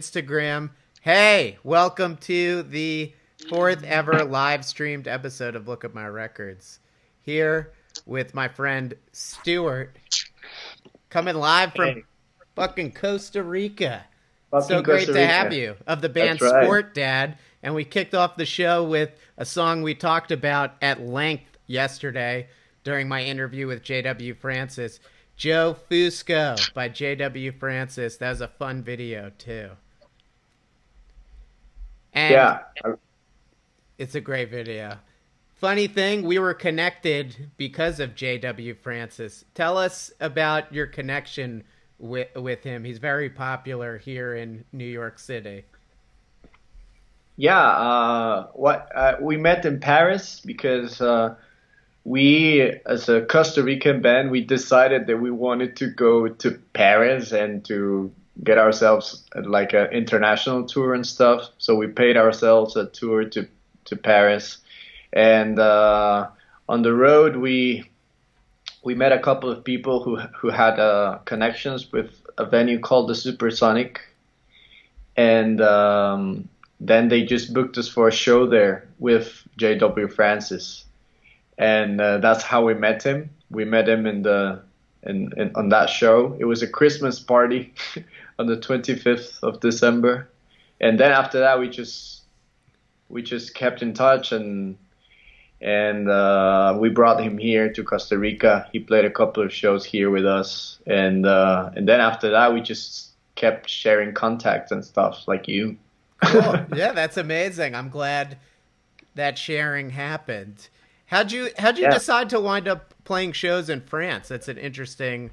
Instagram. Hey, welcome to the fourth ever live streamed episode of Look at My Records. Here with my friend Stuart, coming live from Hey, fucking Costa Rica. So fucking great Costa to have Rica. you. Of the band That's right. Sportdad, and we kicked off the show with a song we talked about at length yesterday during my interview with JW Francis. Joe Fusco by JW Francis. That was a fun video too. And Yeah. it's a great video. Funny thing, we were connected because of JW Francis. Tell us about your connection with him. He's very popular here in New York City. Yeah. What we met in Paris because we, as a Costa Rican band, we decided that we wanted to go to Paris and to get ourselves like an international tour and stuff. So we paid ourselves a tour to Paris, and on the road we met a couple of people who had connections with a venue called the Supersonic, and then they just booked us for a show there with J.W. Francis, and that's how we met him. We met him in on that show. It was a Christmas party on the 25th of December, and then after that we just kept in touch, and we brought him here to Costa Rica. He played a couple of shows here with us, and then after that we just kept sharing contacts and stuff like you. Cool. Yeah, that's amazing. I'm glad that sharing happened. How'd you Yeah, decide to wind up playing shows in France? That's an interesting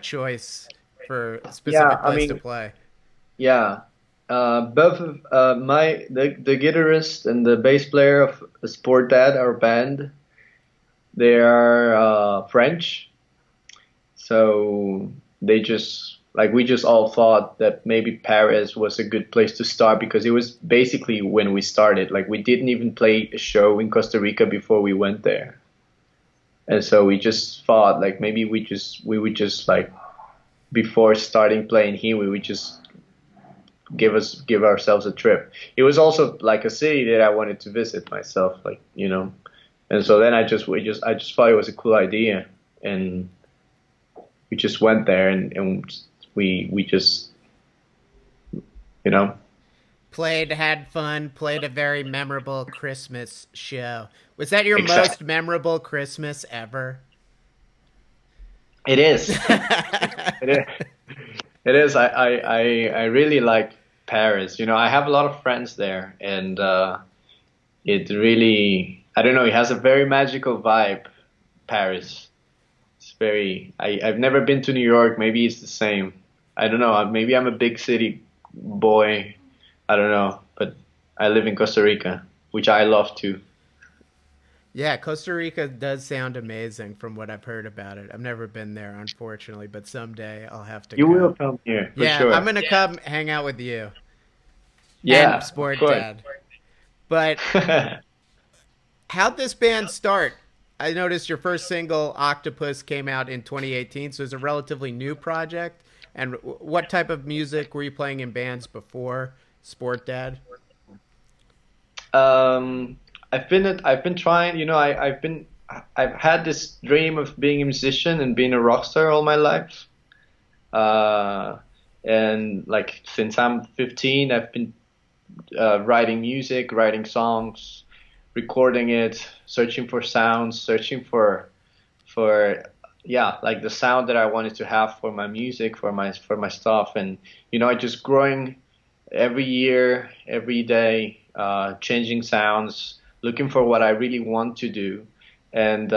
choice for a yeah. specific I place to mean, play. yeah. Both of the guitarist and the bass player of Sportdad, our band, they are French. So they just like we just all thought that maybe Paris was a good place to start because it was basically when we started. Like we didn't even play a show in Costa Rica before we went there. And so we just thought like maybe we would just like before starting playing here we would just give ourselves a trip. It was also like a city that I wanted to visit myself, like, you know. And so then I just thought it was a cool idea, and we just went there, and we just, you know. Played, had fun, played a very memorable Christmas show. Was that your Exactly. most memorable Christmas ever? It is. It is. It is. I really like Paris. You know, I have a lot of friends there, and it really, I don't know, it has a very magical vibe, Paris. It's very, I've never been to New York. Maybe it's the same. I don't know. Maybe I'm a big city boy. I don't know. But I live in Costa Rica, which I love too. Yeah, Costa Rica does sound amazing from what I've heard about it. I've never been there, unfortunately, but someday I'll have to You will go. come here for Yeah, I'm sure. gonna come hang out with you and Yeah, of Sport course. Dad. But how'd this band start? I noticed your first single, Octopus, came out in 2018, so it's a relatively new project. And what type of music were you playing in bands before Sport Dad? Um, I've been trying, you know, I've had this dream of being a musician and being a rock star all my life. Uh, and like since I'm 15, I've been writing music, writing songs, recording it, searching for sounds, searching for yeah, like the sound that I wanted to have for my music, for my stuff, and you know, I just growing every year, every day, changing sounds, looking for what I really want to do, and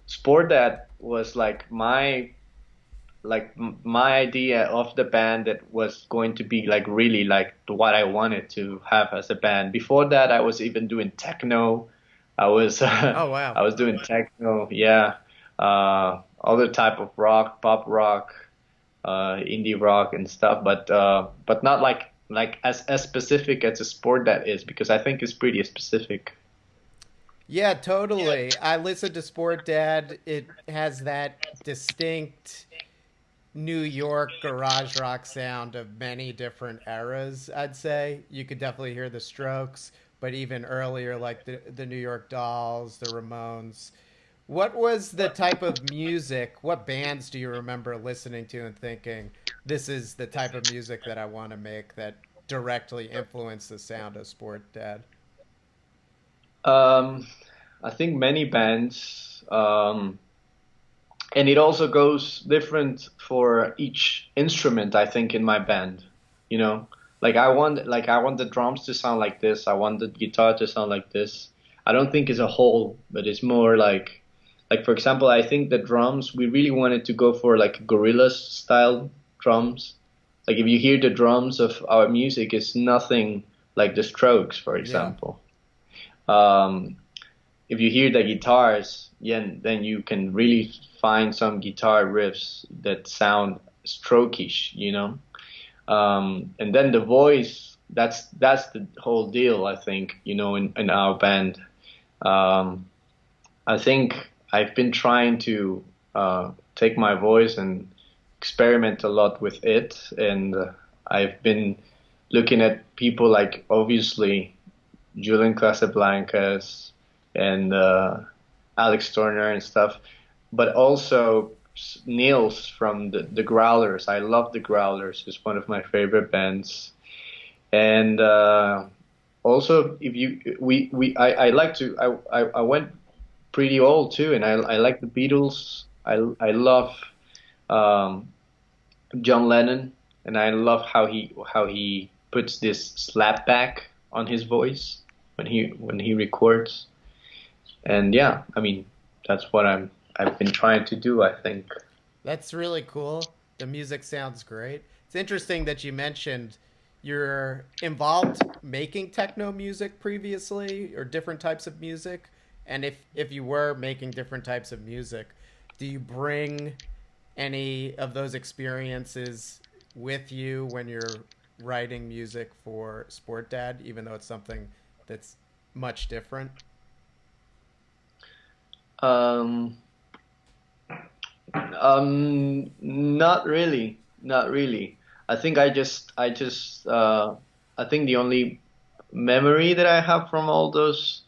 Sport that was like my idea of the band that was going to be like really like what I wanted to have as a band. Before that, I was even doing techno. I was Oh wow. I was doing techno, yeah, other type of rock, pop rock, indie rock and stuff, but not like as specific as a sport that is because I think it's pretty specific. Yeah, totally. I listened to Sport Dad. It has that distinct New York garage rock sound of many different eras, I'd say. You could definitely hear the Strokes, but even earlier, like the New York Dolls, the Ramones. What was the type of music? What bands do you remember listening to and thinking, this is the type of music that I want to make that directly influenced the sound of Sport Dad? Um, I think many bands, and it also goes different for each instrument, I think, in my band. You know, like I want the drums to sound like this. I want the guitar to sound like this. I don't think it's a whole, but it's more like for example, I think the drums we really wanted to go for like gorilla style drums. Like if you hear the drums of our music, it's nothing like the Strokes, for Yeah. example. Um, if you hear the guitars, yeah, then you can really find some guitar riffs that sound strokish, you know. And then the voice, that's the whole deal, I think, you know, in our band. Um, I think I've been trying to take my voice and experiment a lot with it, and I've been looking at people like obviously Julian Casablancas and Alex Turner and stuff, but also Nils from the Growlers. I love the Growlers. It's one of my favorite bands. And also, if you I like to I went pretty old too, and I like the Beatles. I love um, John Lennon, and I love how he puts this slapback on his voice when he records. And yeah, I mean that's what I've been trying to do, I think. That's really cool. The music sounds great. It's interesting that you mentioned you're involved making techno music previously or different types of music. And if you were making different types of music, do you bring any of those experiences with you when you're writing music for Sport Dad, even though it's something that's much different? Um, not really, not really. I think the only memory that I have from all those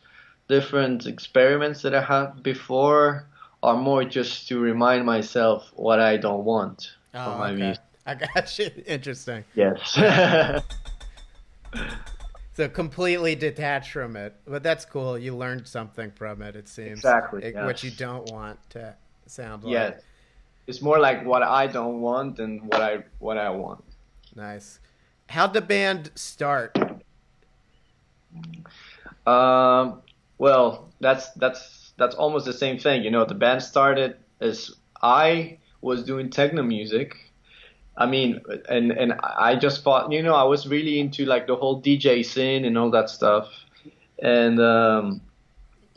different experiments that I had before are more just to remind myself what I don't want from Oh, my okay. music. I got you. Interesting. Yes. Yeah. So completely detached from it, but that's cool. You learned something from it. It seems Exactly. what you Yes. don't want to sound like. Yes. It's more like what I don't want than what I want. Nice. How'd the band start? Um, well, that's almost the same thing. You know, the band started as I was doing techno music. I mean, and I just thought, you know, I was really into like the whole DJ scene and all that stuff. And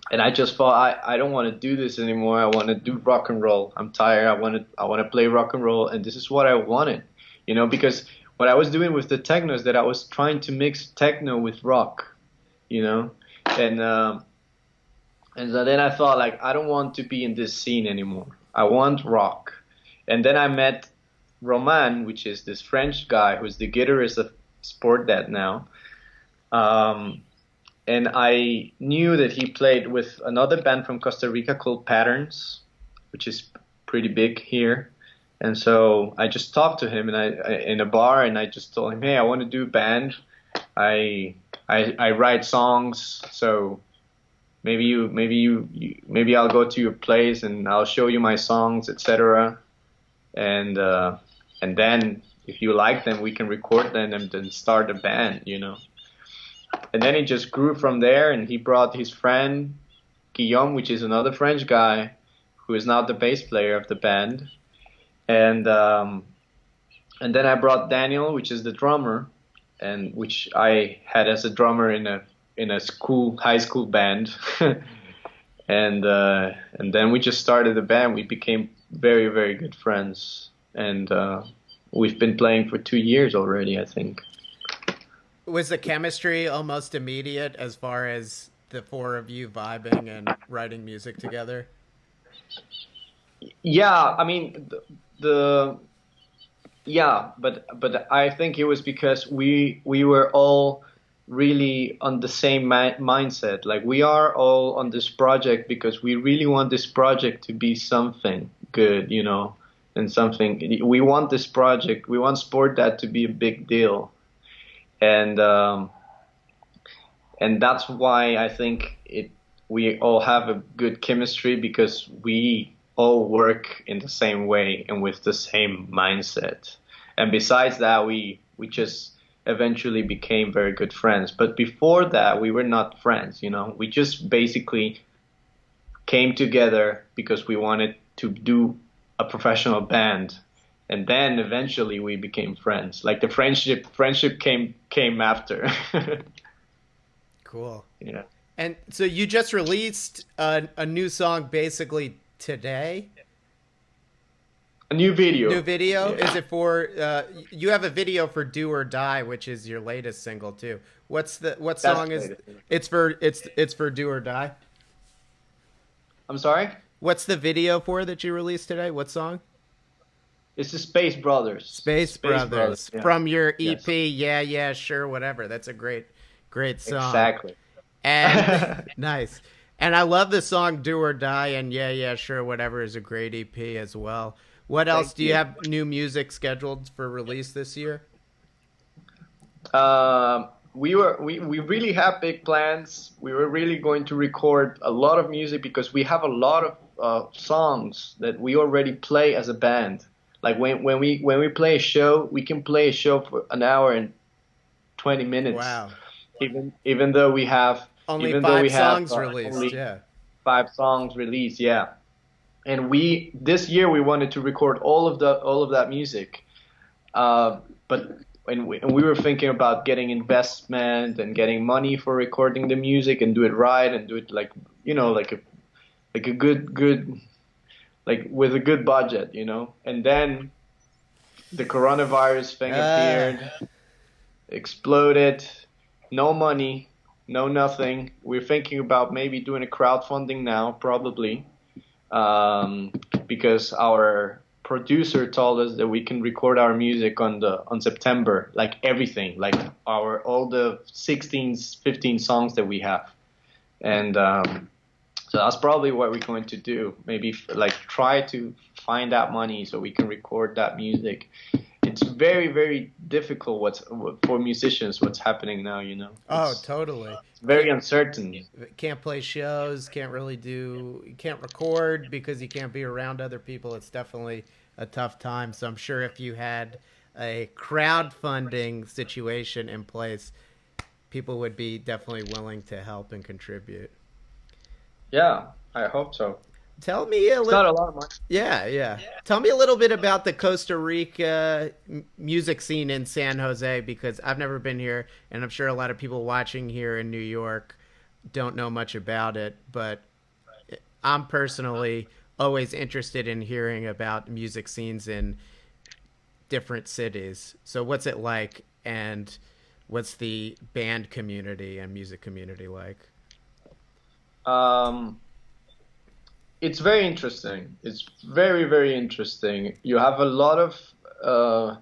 and I just thought I don't want to do this anymore. I want to do rock and roll. I'm tired. I want to play rock and roll, and this is what I wanted. You know, because what I was doing with the techno is that I was trying to mix techno with rock, you know, and and so then I thought like I don't want to be in this scene anymore. I want rock. And then I met Roman, which is this French guy who's the guitarist of Sportdad now. Um, and I knew that he played with another band from Costa Rica called Patterns, which is pretty big here. And so I just talked to him and in a bar, and I just told him, "Hey, I want to do a band. I I write songs, so maybe I'll go to your place and I'll show you my songs, etc. And and then if you like them, we can record them and then start a band, you know." And then it just grew from there, and he brought his friend Guillaume, which is another French guy who is now the bass player of the band, and and then I brought Daniel, which is the drummer, and which I had as a drummer in a high school band, and then we just started the band. We became very very good friends, and we've been playing for 2 years already, I think. Was the chemistry almost immediate as far as the four of you vibing and writing music together? Yeah, I mean the Yeah, but I think it was because we were all really on the same mindset. Like we are all on this project because we really want this project to be something good, you know, and something we want this project. We want Sportdad to be a big deal, and that's why I think it we all have a good chemistry because we all work in the same way and with the same mindset. And besides that, we just eventually became very good friends. But before that, we were not friends, you know. We just basically came together because we wanted to do a professional band. And then eventually we became friends. Like the friendship came after. Cool. Yeah. And so you just released a new song basically today. A new New video. video? Yeah. Is it for? You have a video for "Do or Die," which is your latest single too. What That's song the is? latest. It's for "Do or Die." I'm sorry? What's the video for that you released today? What song? It's the Space Brothers. Space Space Brothers. Brothers Yeah. from your Yes. EP. Yeah, yeah, sure, whatever. That's a great song. Exactly. And nice. And I love the song "Do or Die" and "Yeah, yeah, sure, whatever" is a great EP as well. What else Thank do you you. have new music scheduled for release this year? We really have big plans. We were really going to record a lot of music because we have a lot of songs that we already play as a band. Like when we play a show, we can play a show for an hour and 20 minutes, Wow. even though we have Only even though we five have songs released. only Yeah. 5 songs released. Yeah, and we this year we wanted to record all of that music. But and we were thinking about getting investment and getting money for recording the music and do it right and do it like like a good like with a good budget, you know. And then the coronavirus thing Uh, appeared, exploded, no money, no nothing. We're thinking about maybe doing a crowdfunding now, probably, um, because our producer told us that we can record our music on September, like everything, like our all the 16, 15 songs that we have, and so that's probably what we're going to do. Maybe like try to find that money so we can record that music. It's very very difficult for musicians what's happening now. You know, oh, it's totally. very uncertain. Can't play shows. Can't really do. You can't record because you can't be around other people. It's definitely a tough time. So I'm sure if you had a crowdfunding situation in place, people would be definitely willing to help and contribute. Yeah, I hope so. Tell me a It's not little. a lot of money. Yeah, yeah. Tell me a little bit about the Costa Rica music scene in San Jose because I've never been here, and I'm sure a lot of people watching here in New York don't know much about it. But I'm personally always interested in hearing about music scenes in different cities. So, what's it like, and what's the band community and music community like? Um, it's very interesting. It's very, very interesting. You have a lot of uh,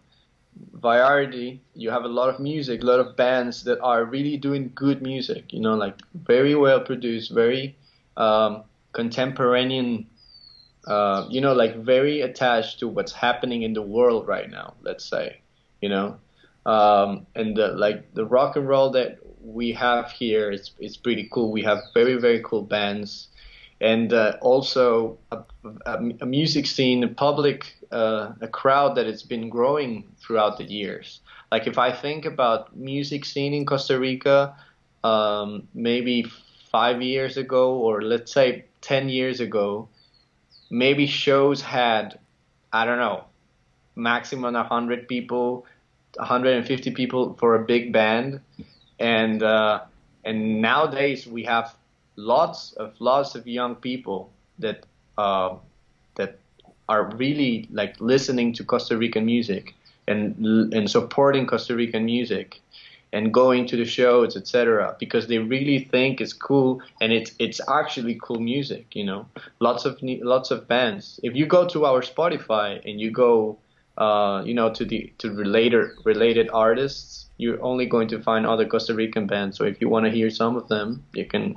variety. You have a lot of music, a lot of bands that are really doing good music. You know, like very well produced, very contemporary. Like very attached to what's happening in the world right now. Let's say, you know, and like the rock and roll that we have here is pretty cool. We have very, very cool bands and also a music scene, a public, a crowd that has been growing throughout the years. Like if I think about music scene in Costa Rica, maybe 5 years ago, or let's say 10 years ago, maybe shows had, I don't know, maximum 100 people, 150 people for a big band, and nowadays we have lots of young people that uh, that are really like listening to Costa Rican music and supporting Costa Rican music and going to the shows, etc., because they really think it's cool and it's actually cool music. You know, lots of bands. If you go to our Spotify and you go to related artists, you're only going to find other Costa Rican bands. So if you want to hear some of them, you can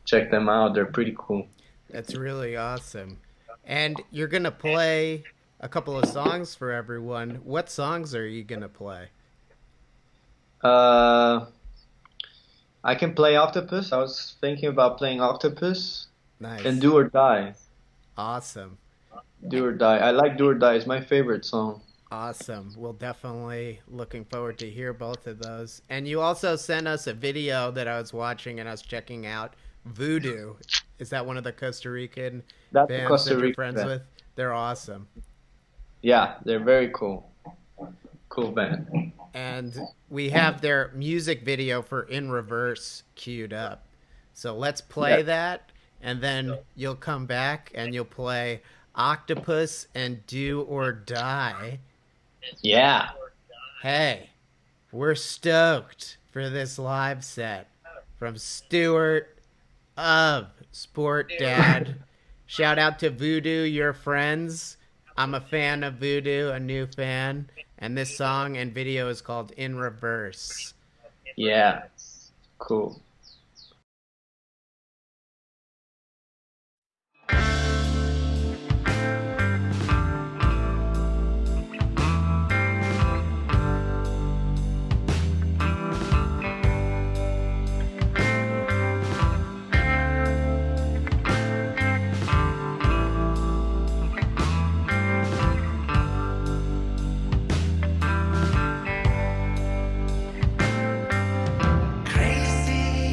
check them out. They're pretty cool. That's really awesome. And you're going to play a couple of songs for everyone. What songs are you going to play? Uh, I can play Octopus. I was thinking about playing Octopus and Nice. Do or Die. Awesome. Do or Die. I like Do or Die. It's my favorite song. Awesome. We'll definitely looking forward to hear both of those. And you also sent us a video that I was watching and I was checking out. Voodoo. Is that one of the Costa Rican That's a bands Costa that you're Rican friends band. with? They're awesome. Yeah, they're very cool. Cool band. And we have their music video for In Reverse queued up. So let's play Yeah. that, and then you'll come back and you'll play Octopus and Do or Die. Yeah. Hey, we're stoked for this live set from Stuart of Sport Dad. Shout out to Voodoo, your friends. I'm a fan of Voodoo, a new fan. And this song and video is called In Reverse. Yeah. Cool. Crazy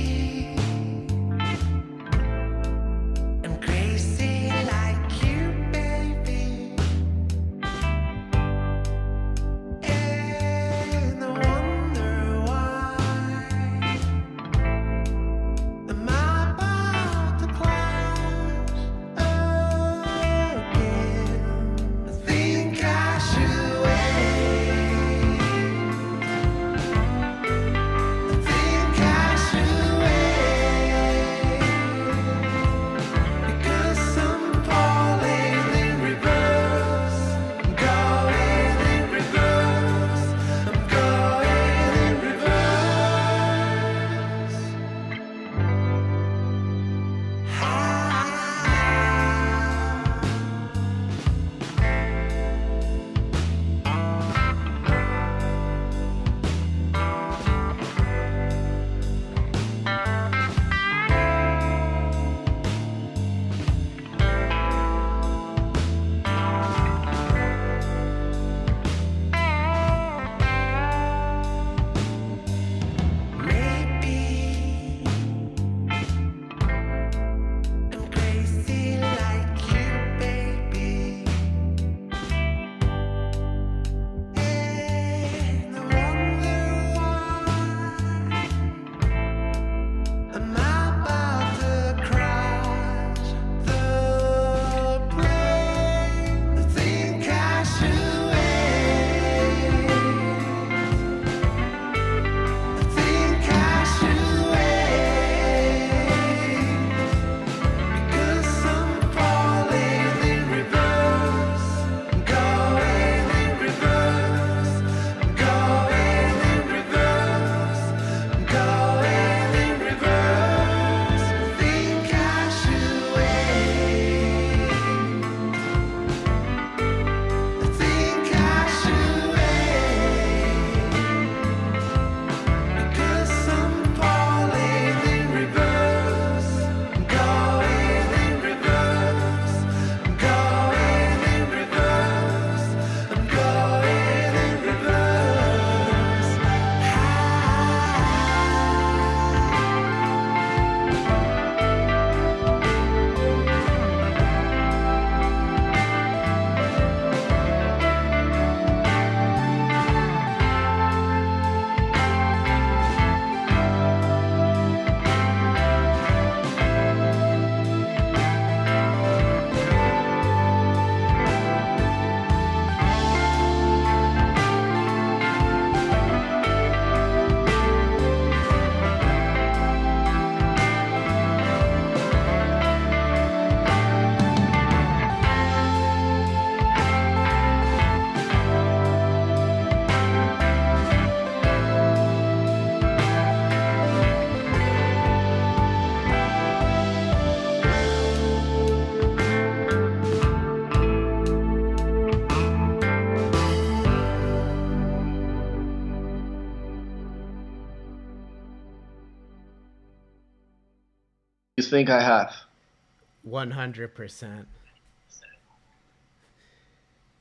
think I have? 100%.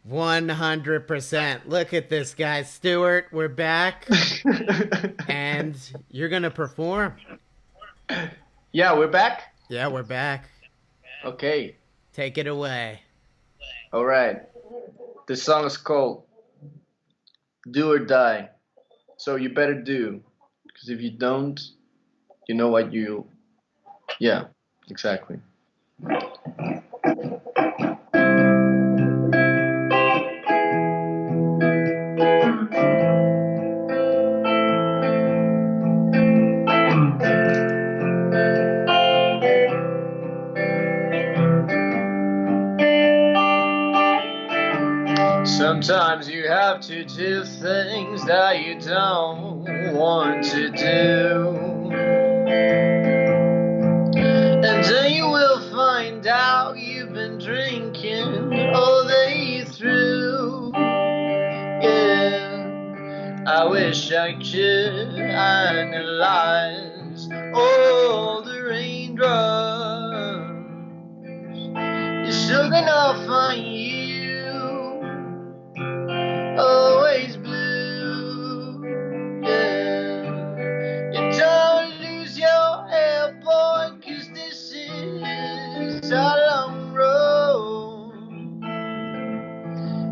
100%. Look at this guy, Stuart. We're back, and you're gonna perform. Yeah, we're back. Yeah, we're back. Okay. Take it away. All right. The song is called "Do or Die." So you better do, because if you don't, you know what you. Yeah, exactly. Sometimes you have to do things that you don't want to do. And then you will find out you've been drinking all day through. Yeah, I wish I could analyze all the raindrops. You're still gonna find you always blue. Yeah, and don't lose your head, boy, 'cause this is a long road.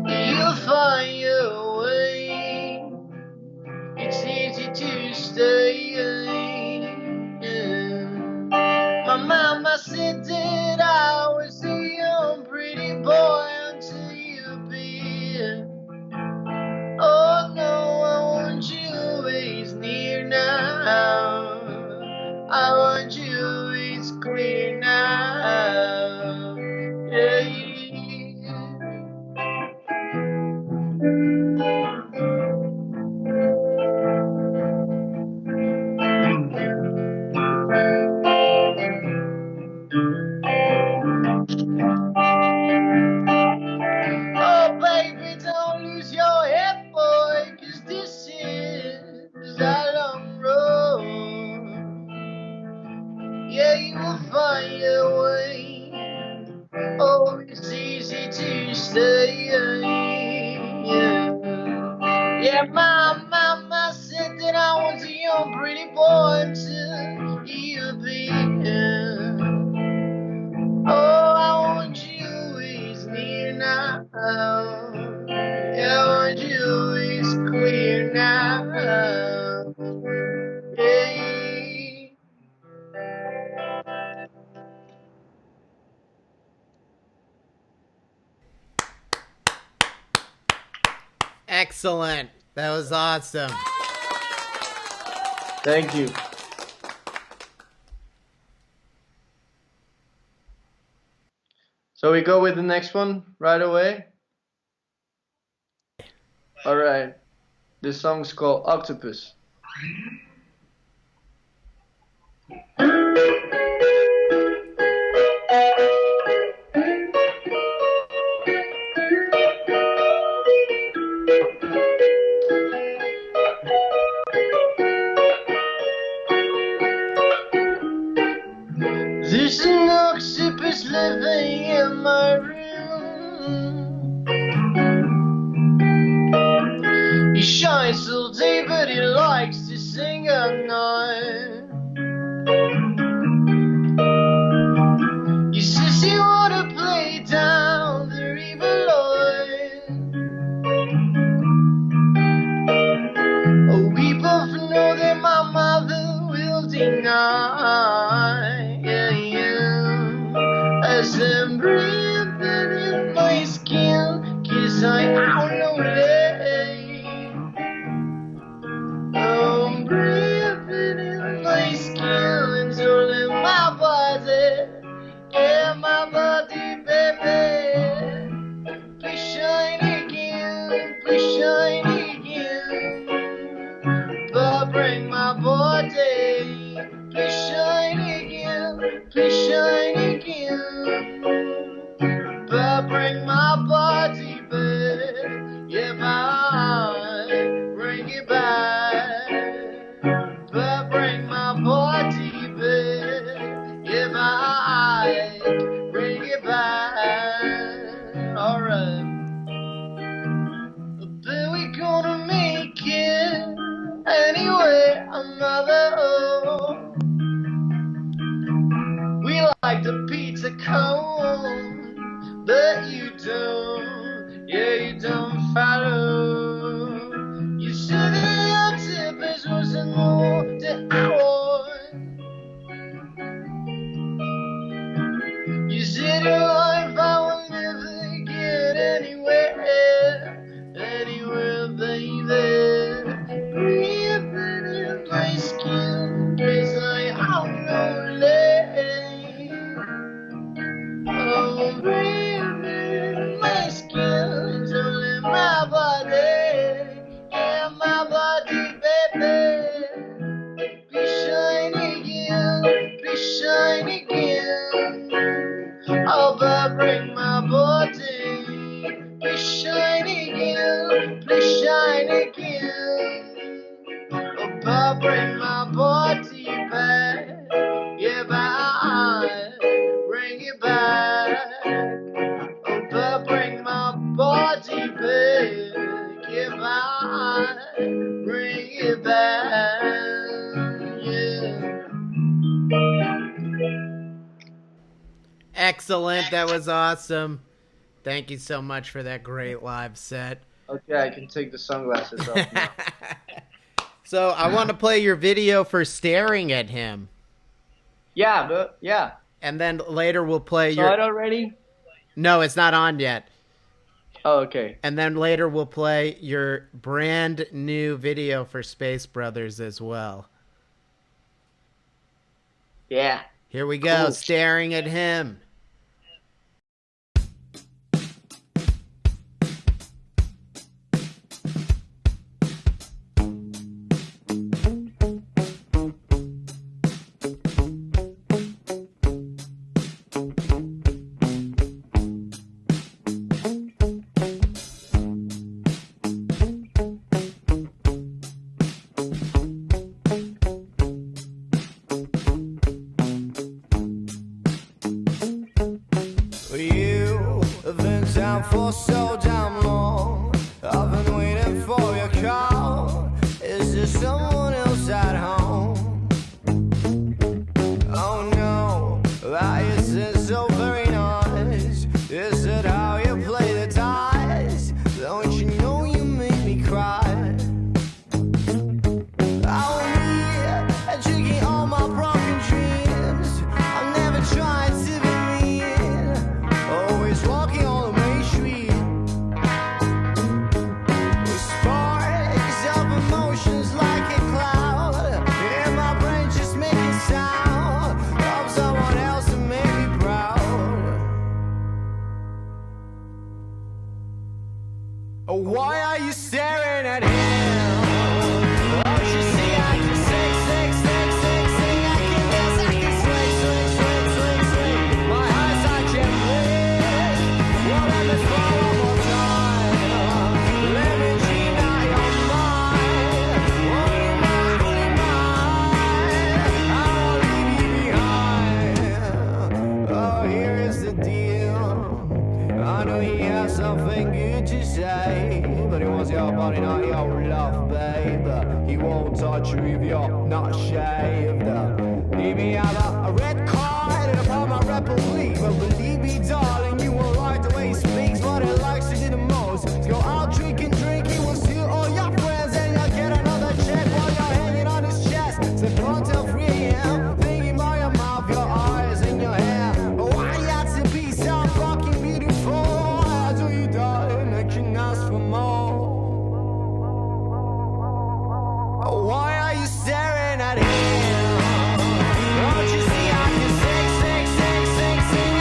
You'll find your way. It's easy to stay. Yeah. My mama said that I was a young pretty boy until you be. Oh no, I want you always near now. I want you always clear now. Yeah. Oh baby, don't lose your head, boy, 'cause this is a long road. Yeah, you will find your way. Oh, it's easy to stay. Yeah, yeah, my mama said that I was a young pretty boy until you be. Oh, I want you always near now. Yeah, I want you always clear now. Yeah. Excellent. That was awesome. Thank you. So we go with the next one right away. All right. This song's called Octopus. There's an octopus living in my room. He shines all day, but he likes to sing at night. He says he wanna play down the river line. Oh, we both know that my mother will deny. Yeah, yeah. As I'm breathing in my skin, 'cause I out lonely. Oh, another. Oh, we like the pizza cone, but you don't. Yeah, you don't follow. You said that your tip is worse than the hour. You said your life I will never get anywhere, baby. Breathing in my skin, cause I am lonely. Oh, breathing in my skin, it's only my body, yeah, my body, baby. Be shiny again, be shiny again. Oh, but bring my body, be shiny again, please shine again. Oh, but bring my body back, yeah, back, bring it back. Oh, but bring my body back, yeah, back, bring it back, yeah. Excellent. That was awesome. Thank you so much for that great live set. Okay, I can take the sunglasses off now. So I want to play your video for staring at him. Yeah, but yeah. And then later we'll play Saw it already? No, it's not on yet. Oh, okay. And then later we'll play your brand new video for Space Brothers as well. Yeah. Here we go, Cool. Staring at him. You have been down for so damn long. I've been waiting for your call. Is there someone else at home? Oh no, that isn't so very nice. Is it how you play the dice? Don't you know you make me cry? I'll be drinking all my broken dreams. I've never tried to be mean. Always walking on the main street. With sparks of emotions like a cloud. In my brain just making sound of someone else to make me proud. Why are you staring at him? Don't you see I can sing, sing, sing, sing, sing. I can dance, I can swing, swing, swing, swing, swing. My eyes I can blink. Well, let me fall one more time. Let me dream out your mind. Only mine, only mine. I won't leave you behind. Oh, here is the deal. I know he has something good to say, but he wants your body, not your love, babe. He won't touch you if you're not shaved. He may have a red card and a Palmer Republic, but believe me, darling, you won't like the way he speaks. What he likes to do the most is go out drinking, he will steal all your friends, and you'll get another check while you're hanging on his chest. So gone till 3 a.m., thinking about your mouth, your eyes, and your hair. Why you have to be so fucking beautiful? How do you, darling? I can ask for more. Why are you staring at him? Don't you see I can sing, sing, sing, sing, sing?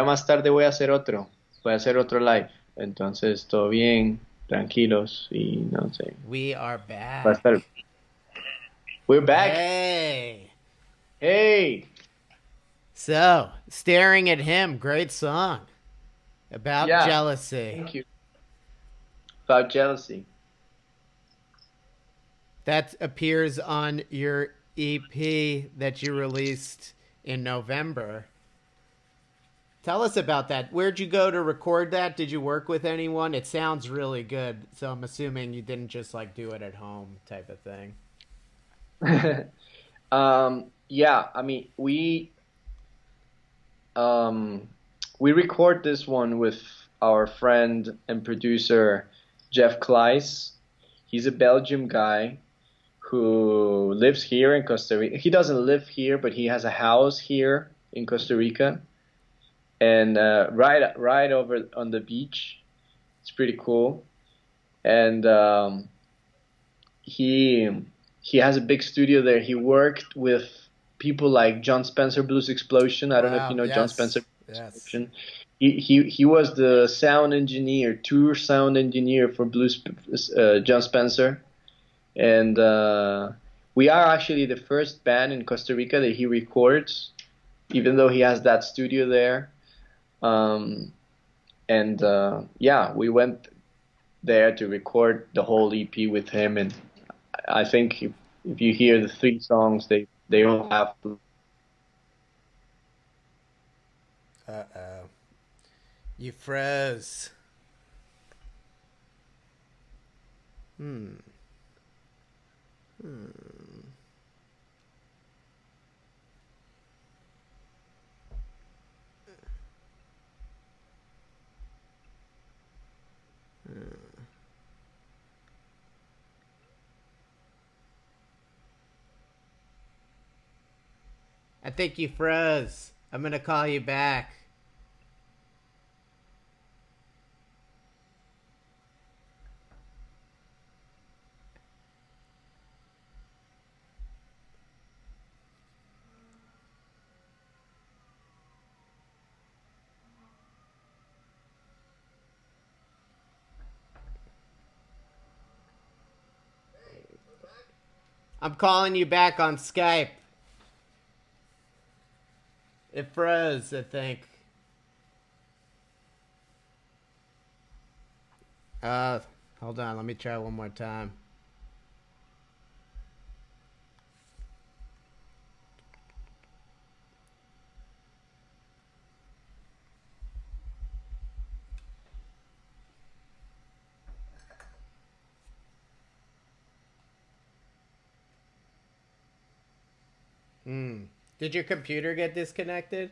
ahora más tarde voy a hacer otro live. Entonces, todo bien, tranquilos y no sé, We are va a estar. back. We're back. Hey. Hey, So, Staring at Him, great song about yeah, jealousy. thank you. About jealousy. That appears on your EP that you released in November. Tell us about that. Where'd you go to record that? Did you work with anyone? It sounds really good. So I'm assuming you didn't just like do it at home type of thing. Yeah, I mean, um, we record this one with our friend and producer Jeff Kleiss. He's a Belgium guy who lives here in Costa Rica. He doesn't live here, but he has a house here in Costa Rica, and right over on the beach. It's pretty cool, and he he has a big studio there. He worked with people like John Spencer Blues Explosion. I don't know if you Wow. know John Spencer Yes. Blues Yes. Explosion. He was the sound engineer, tour sound engineer for Blues John Spencer, and we are actually the first band in Costa Rica that he records, even though he has that studio there. Um, and yeah, we went there to record the whole EP with him, and I think if you hear the three songs, they all have. Uh oh. You froze. Hmm. I think you froze. I'm gonna call you back. I'm calling you back on Skype. It froze, I think. Uh, Hold on. Let me try one more time. Hmm. Did your computer get disconnected?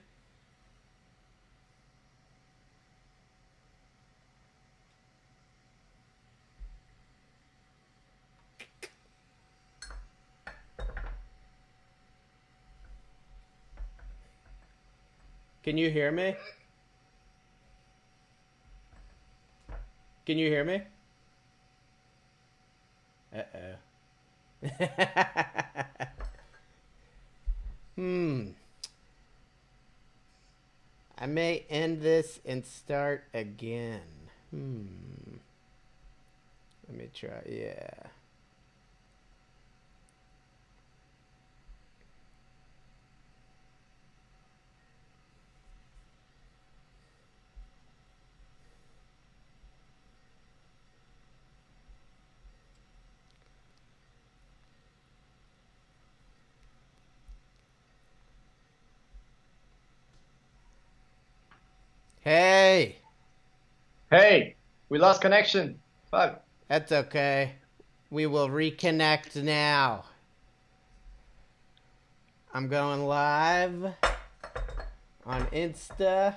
Can you hear me? Can you hear me? Uh oh. Hmm. I may end this and start again. Let me try. Yeah. Hey, Hey, we lost connection. Fuck. that's okay. We will reconnect now. I'm going live on Insta.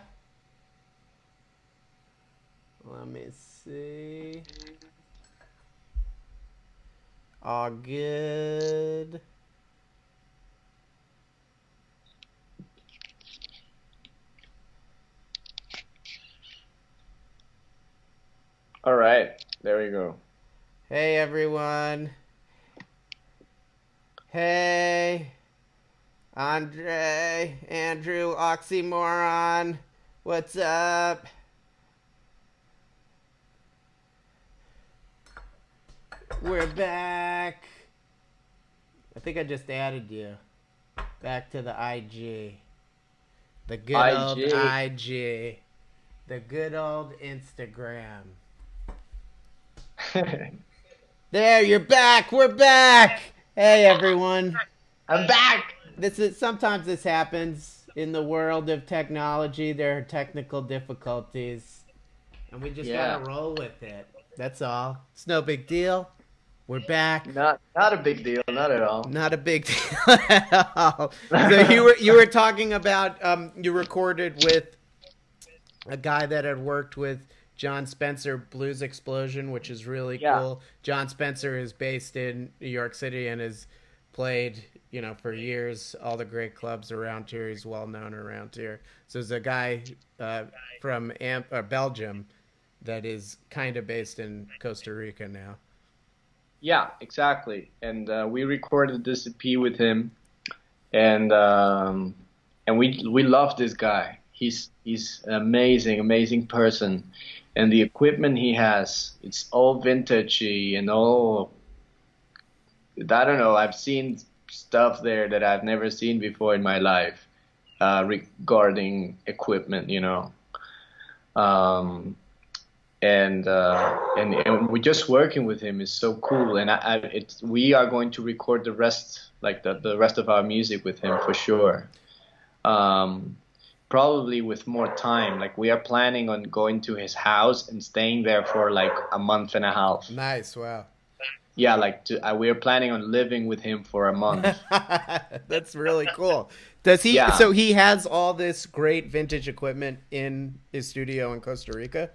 Let me see. All good. All right, there we go. Hey, everyone. Hey, Andre, Andrew, Oxymoron. What's up? We're back. I think I just added you back to the IG. The good old IG. IG. The good old Instagram. There, you're back. We're back. Hey, everyone. I'm back. This is sometimes this happens in the world of technology. There are technical difficulties, and we just Yeah, gotta roll with it. That's all. It's no big deal. We're back. not a big deal, not at all. Not a big deal at all. So you were talking about you recorded with a guy that had worked with John Spencer Blues Explosion, which is really Yeah, cool. John Spencer is based in New York City and has played, for years all the great clubs around here. He's well known around here. So there's a guy from Belgium that is kind of based in Costa Rica now. yeah, exactly. And we recorded this EP with him, and we love this guy. He's an amazing person, and the equipment he has, it's all vintagey and all. I don't know. I've seen stuff there that I've never seen before in my life regarding equipment. Um, and we're just working with him is so cool. And we are going to record the rest, like the rest of our music with him for sure. Um, Probably with more time. Like we are planning on going to his house and staying there for like a month and a half. Nice. Wow. Yeah, like we are planning on living with him for a month. That's really cool. Does he? Yeah. So he has all this great vintage equipment in his studio in Costa Rica.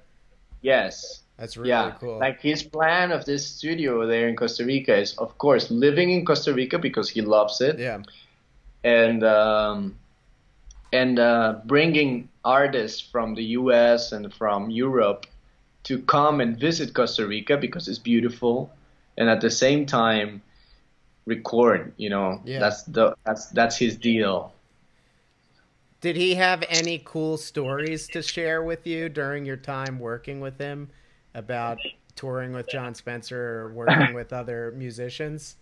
Yes. That's really Yeah. cool. Like his plan of this studio there in Costa Rica is, of course, living in Costa Rica because he loves it, Yeah. and bringing artists from the U.S. and from Europe to come and visit Costa Rica because it's beautiful, and at the same time record. Yeah. That's his deal. Did he have any cool stories to share with you during your time working with him about touring with John Spencer or working with other musicians?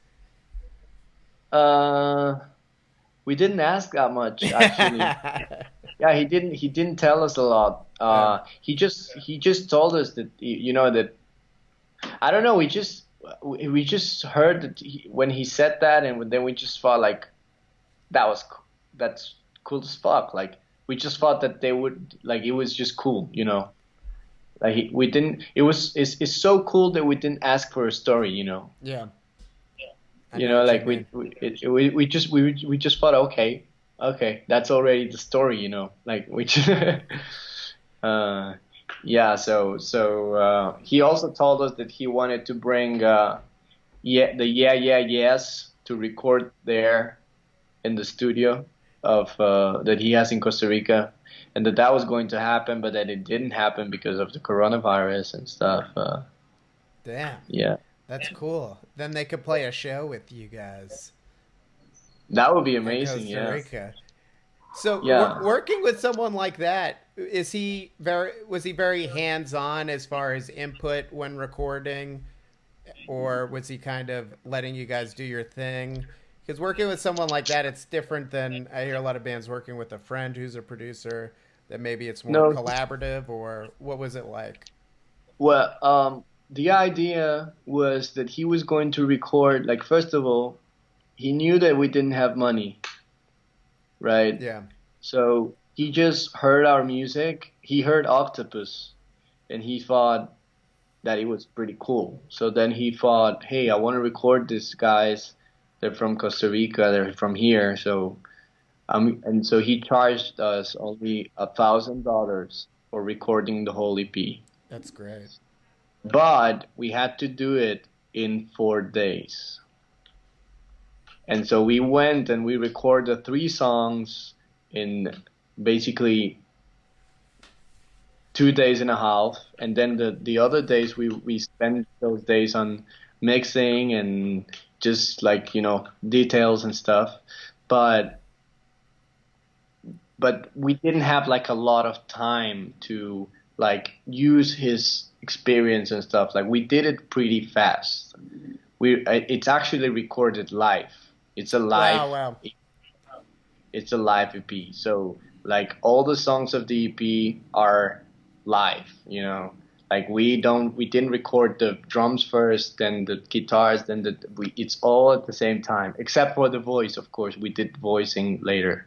Uh, we didn't ask that much actually. Yeah, he didn't tell us a lot. Yeah. He just told us that that I don't know. We just heard that when he said that, and then we just thought like that's cool as fuck. Like we just thought that they would like it was just cool. Like we didn't. It's so cool that we didn't ask for a story. Yeah. I know what you Like mean. we just thought okay, that's already the story. Like we just, uh yeah. So he also told us that he wanted to bring yes to record there in the studio of that he has in Costa Rica, and that was going to happen, but that it didn't happen because of the coronavirus and stuff. Damn. Yeah, That's cool. Then they could play a show with you guys that would be in amazing. Costa Yeah, Rica. So yeah. working with someone like that, was he very hands-on as far as input when recording, or was he kind of letting you guys do your thing? Because working with someone like that, it's different than I hear a lot of bands working with a friend who's a producer. That maybe it's more No, collaborative, or what was it like? well, the idea was that he was going to record. Like, first of all, he knew that we didn't have money, right? Yeah, So he just heard our music. He heard Octopus, and he thought that it was pretty cool. So then he thought, hey, I want to record these guys. They're from Costa Rica. They're from here. And so he charged us only $1,000 for recording the whole EP. that's great. But we had to do it in 4 days. And so we went and we recorded 3 songs in basically 2 days and a half. And then the other days we spent those days on mixing and just like, details and stuff. But but we didn't have like a lot of time to like use his experience and stuff. Like we did it pretty fast. It's actually recorded live. It's a live Wow, wow. it's a live EP. So like all the songs of the EP are live, you know. Like we didn't record the drums first, then the guitars, then it's all at the same time, except for the voice, of course. We did voicing later.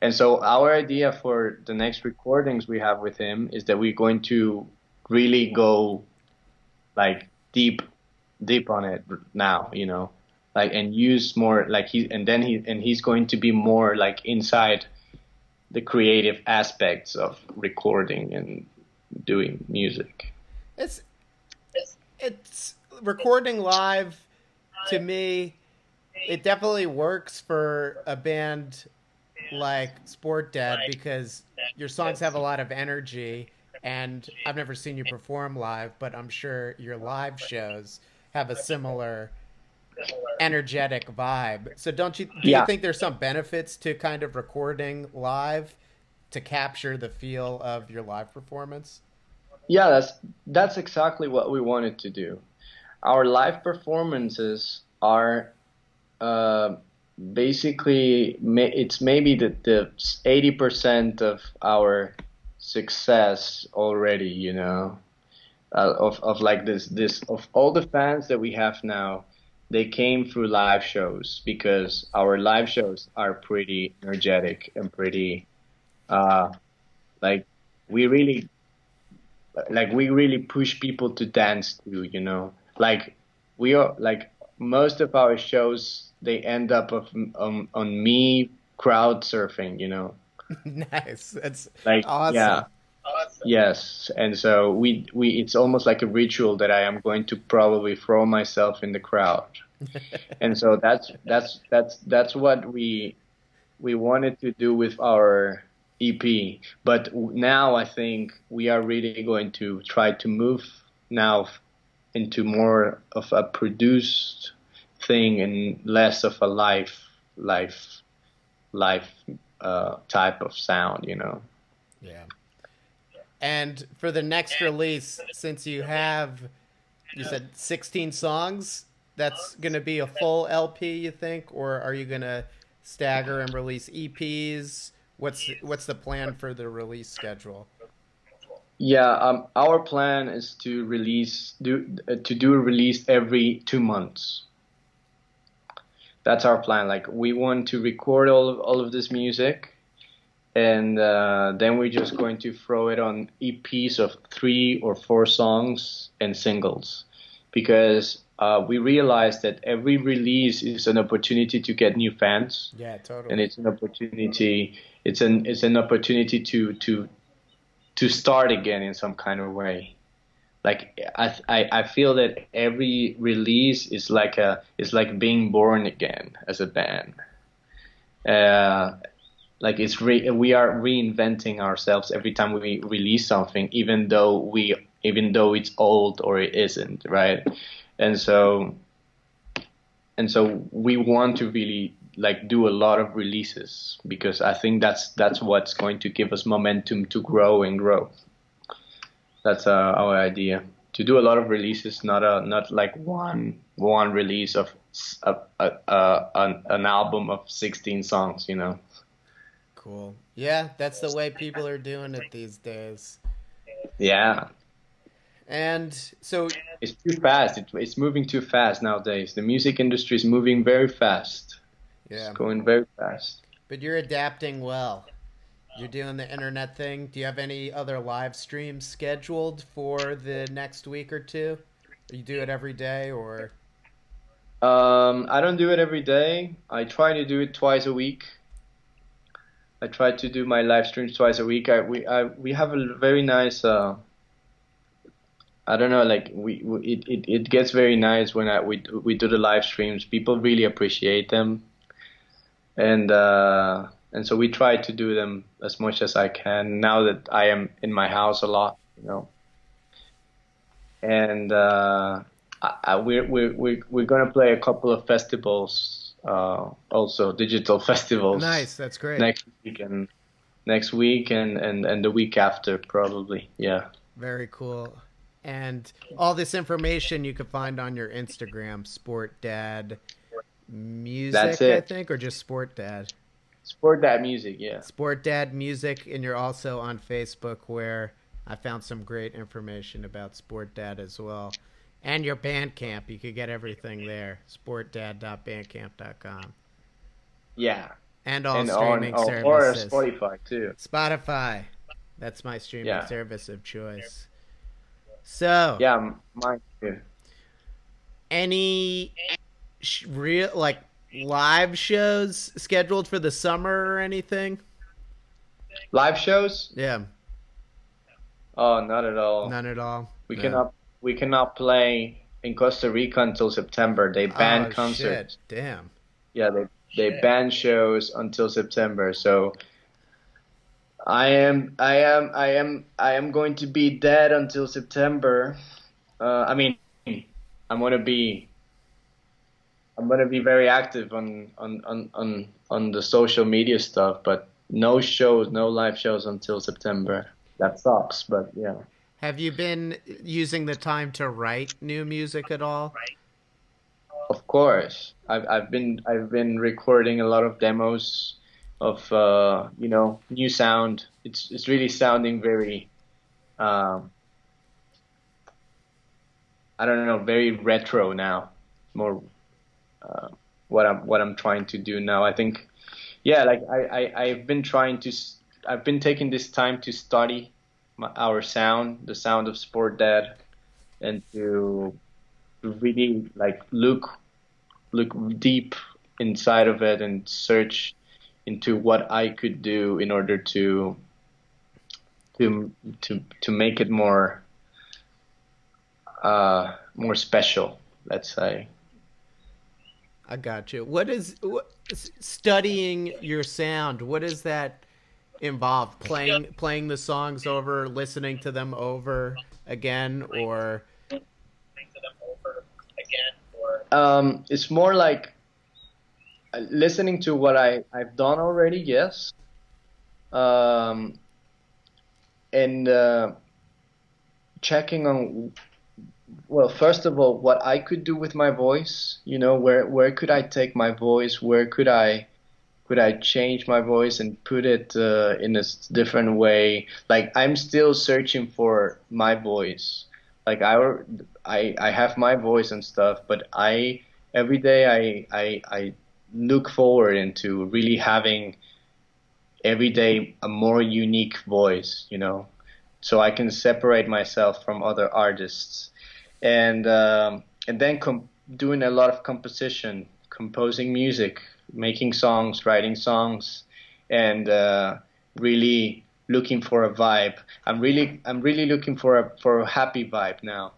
And so our idea for the next recordings we have with him is that we're going to really go like deep on it now, you know, like and use more like he's going to be more like inside the creative aspects of recording and doing music. It's it's recording live to me. It definitely works for a band like Sportdad because your songs have a lot of energy. And I've never seen you perform live, but I'm sure your live shows have a similar energetic vibe. So do you Yeah, think there's some benefits to kind of recording live to capture the feel of your live performance? yeah, that's exactly what we wanted to do. Our live performances are uh, basically it's maybe the 80% of our success already, you know, of like this of all the fans that we have now, they came through live shows because our live shows are pretty energetic and pretty uh like we really we really push people to dance to, you know. Like we are like most of our shows they end up on me crowd surfing, you know. Nice. That's Like yeah, awesome. yes. And so we it's almost like a ritual that I am going to probably throw myself in the crowd. And so that's what we wanted to do with our EP. But now I think we are really going to try to move now into more of a produced thing and less of a live live type of sound, you know. Yeah. And for the next release, since you said 16 songs, that's going to be a full LP, you think? Or are you going to stagger and release EPs? What's the plan for the release schedule? Yeah, our plan is to do a release every 2 months. That's our plan. Like we want to record all of this music, and then we're just going to throw it on EPs of 3 or 4 songs and singles, because we realize that every release is an opportunity to get new fans, Yeah, and totally. it's an opportunity. It's an opportunity to start again in some kind of way. Like I feel that every release is like being born again as a band. Uh, like we are reinventing ourselves every time we release something, even though it's old or it isn't, right? And so we want to really like do a lot of releases because I think that's what's going to give us momentum to grow and grow. That's our idea, to do a lot of releases, not like one release of an album of 16 songs, you know. Cool. Yeah, that's the way people are doing it these days. Yeah, And so, it's too fast. It's moving too fast nowadays. The music industry is moving very fast. It's yeah, going very fast. but you're adapting well. You're doing the internet thing. Do you have any other live streams scheduled for the next week or two? You do it every day or I don't do it every day. I try to do it twice a week. I try to do my live streams twice a week. We have a very nice I don't know, like it gets very nice when we do the live streams. People really appreciate them, and so we try to do them as much as I can now that I am in my house a lot, you know. And we're gonna play a couple of festivals also digital festivals Nice. That's great. next week and the week after probably. Yeah, Very cool. And all this information you can find on your Instagram, Sport Dad that's Music, I it. think, or just Sport Dad. Sport that music. Yeah, Sport Dad Music, and you're also on Facebook, where I found some great information about Sport Dad as well. And your Bandcamp, you could get everything there. Sportdad.bandcamp.com. yeah, And all and on streaming or services. Spotify too. Spotify, that's my streaming Yeah, service of choice. So, yeah, mine too. any real like live shows scheduled for the summer or anything? Live shows? Yeah, Oh, not at all. none at all. We Yeah. cannot we cannot play in Costa Rica until September. They ban Oh shit! concerts. Damn. Yeah, they ban shows until September. So I am going to be dead until September. I mean, I'm gonna be I'm gonna be very active on the social media stuff, but no shows, no live shows until September. That sucks, but yeah. Have you been using the time to write new music at all? Of course, I've been recording a lot of demos of new sound. It's really sounding very um, I don't know, very retro now. More uh, what I'm trying to do now. I think yeah, like I've been I've been taking this time to study our sound, the sound of Sport Dad, and to really like look deep inside of it and search into what I could do in order to to make it more special, let's say. I got you. Studying your sound? What does that involve? Playing the songs over, listening to them over again, or It's more like listening to what I've done already, yes, um, and checking on, well, first of all, what I could do with my voice. You know, where could I take my voice? Where could I change my voice and put it in a different way? Like I'm still searching for my voice. Like I have my voice and stuff, but I every day I look forward into really having every day a more unique voice, you know, so I can separate myself from other artists, and then doing a lot of composition, composing music, making songs, writing songs, and really looking for a vibe. I'm really looking for a happy vibe now,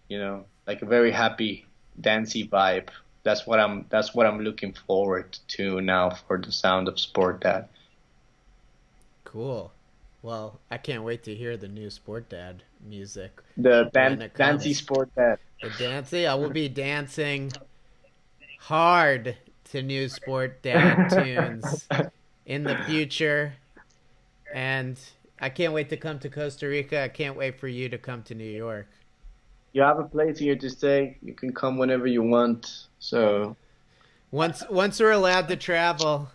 you know, like a very happy, dancey vibe. That's what I'm looking forward to now for the sound of Sport Dad. cool. Well, I can't wait to hear the new Sport Dad music The when it dancey comes. Sport Dad. The dancing, I will be dancing hard to new Sport Dad tunes in the future, and I can't wait to come to Costa Rica. I can't wait for you to come to New York. You have a place here to stay. You can come whenever you want. So Once we're allowed to travel,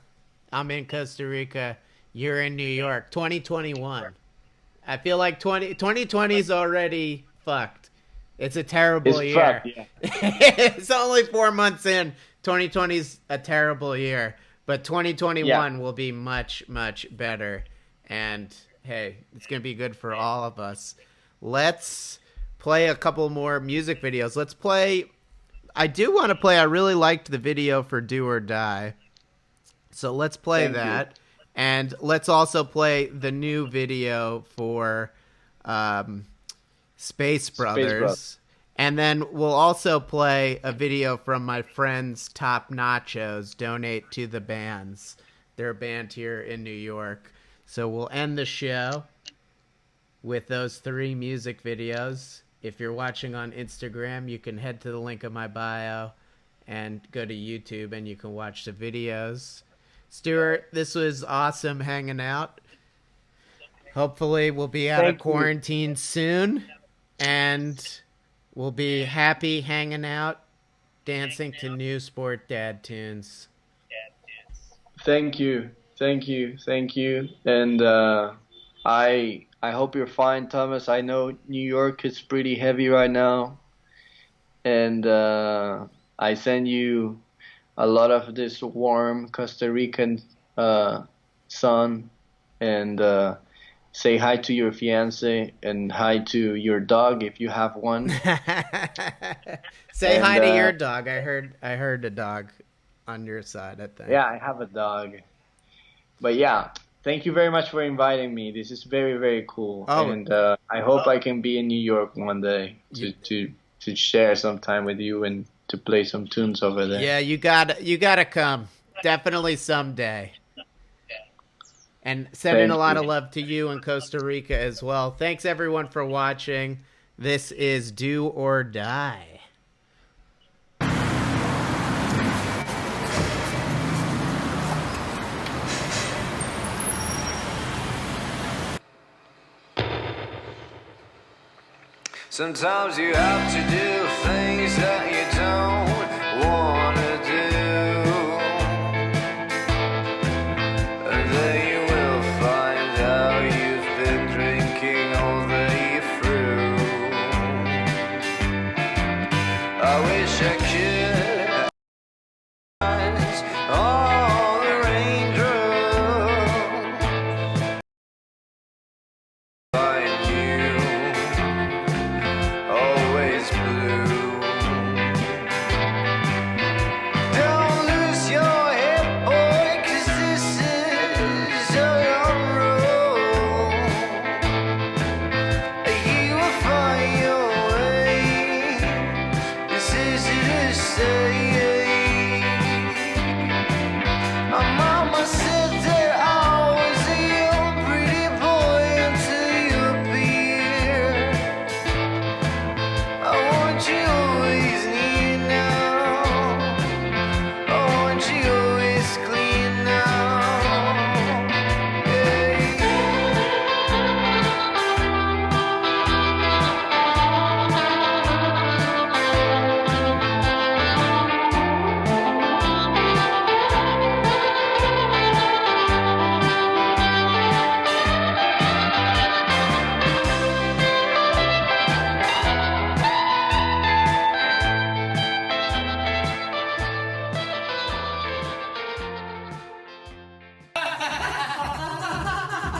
I'm in Costa Rica. You're in New York. 2021. I feel like 2020 is already fucked. It's a it's terrible fucked. year. Yeah, It's only 4 months in. 2020 is a terrible year, but yeah. 2021 will be much, much better. And hey, it's going to be good for all of us. Let's play a couple more music videos. Let's play. I do want to play. I really liked the video for Do or Die. So let's play Thank you. that. And let's also play the new video for um, Space Space Bros. Brothers. And then we'll also play a video from my friends Top Nachos, Donate to the Bands. They're a band here in New York. So we'll end the show with those three music videos. If you're watching on Instagram, you can head to the link in my bio and go to YouTube and you can watch the videos. Stuart, this was awesome hanging out. Hopefully we'll be out of quarantine soon, and we'll be happy hanging out, dancing to new Sportdad tunes. Thank you, and I hope you're fine, Thomas. I know New York is pretty heavy right now, and I send you a lot of this warm Costa Rican sun, and say hi to your fiance and hi to your dog if you have one. Say hi to your dog. I heard a dog on your side, I think. Yeah, I have a dog. But yeah, thank you very much for inviting me. This is very, very cool. Oh. And I hope I can be in New York one day to share some time with you and to play some tunes over there. Yeah, you gotta come. Definitely someday. And sending a lot of love to you in Costa Rica as well. Thanks everyone for watching. This is Do or Die. Sometimes you have to do things that you don't want to do, and then you will find out you've been drinking all day through. I wish I could eyes all the raindrops find you always blue. Don't lose your head, boy, 'cause this is a long road. You will find your way. This is to say. My mama said that I was a young pretty boy until you appeared. I want you always near now. I want you always clean now.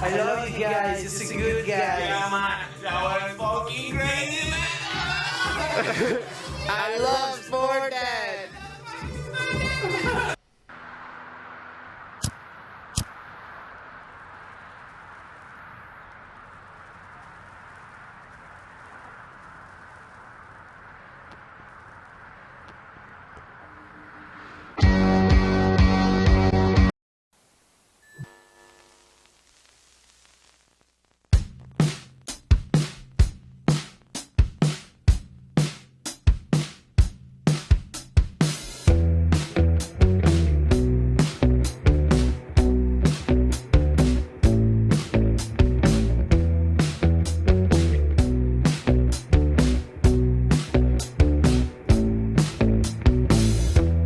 I love you guys. It's a good guy. Yeah, man. That was fucking crazy, man. I love Sportdad.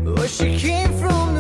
Well, she came from